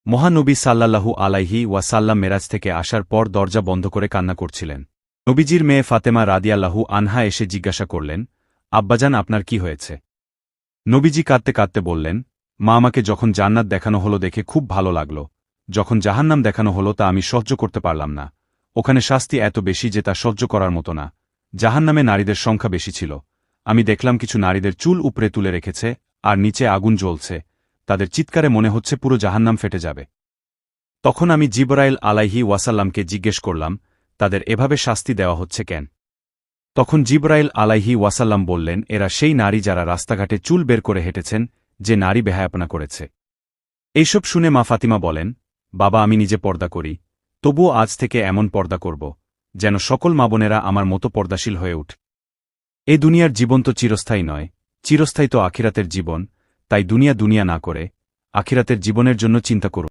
মহানবী সাল্লাল্লাহু আলাইহি ওয়াসাল্লাম মেরাজ থেকে আসার পর দরজা বন্ধ করে কান্না করছিলেন। নবীজির মেয়ে ফাতেমা রাদিয়াল্লাহু আনহা এসে জিজ্ঞাসা করলেন, আব্বাজান আপনার কি হয়েছে? নবীজি কাঁদতে কাঁদতে বললেন, মা আমাকে যখন জান্নাত দেখানো হলো দেখে খুব ভালো লাগল, যখন জাহান্নাম দেখানো হলো তা আমি সহ্য করতে পারলাম না। ওখানে শাস্তি এত বেশি যে তা সহ্য করার মতো না। জাহান্নামে নারীদের সংখ্যা বেশি ছিল। আমি দেখলাম কিছু নারীদের চুল উপরে তুলে রেখেছে আর নিচে আগুন জ্বলছে, তাদের চিৎকারে মনে হচ্ছে পুরো জাহান্নাম ফেটে যাবে। তখন আমি জিবরাইল আলাইহি ওয়াসাল্লামকে জিজ্ঞেস করলাম, তাদের এভাবে শাস্তি দেওয়া হচ্ছে কেন? তখন জিবরাইল আলাইহি ওয়াসাল্লাম বললেন, এরা সেই নারী যারা রাস্তাঘাটে চুল বের করে হেঁটেছেন, যে নারী বেহায়াপনা করেছে। এইসব শুনে মা ফাতিমা বলেন, বাবা আমি নিজে পর্দা করি, তবুও আজ থেকে এমন পর্দা করব, যেন সকল মা বোনেরা আমার মতো পর্দাশীল হয়ে উঠ। এই দুনিয়ার জীবন তো চিরস্থায়ী নয়, চিরস্থায়ী তো আখিরাতের জীবন, তাই দুনিয়া দুনিয়া না করে আখিরাতের জীবনের জন্য চিন্তা করুন।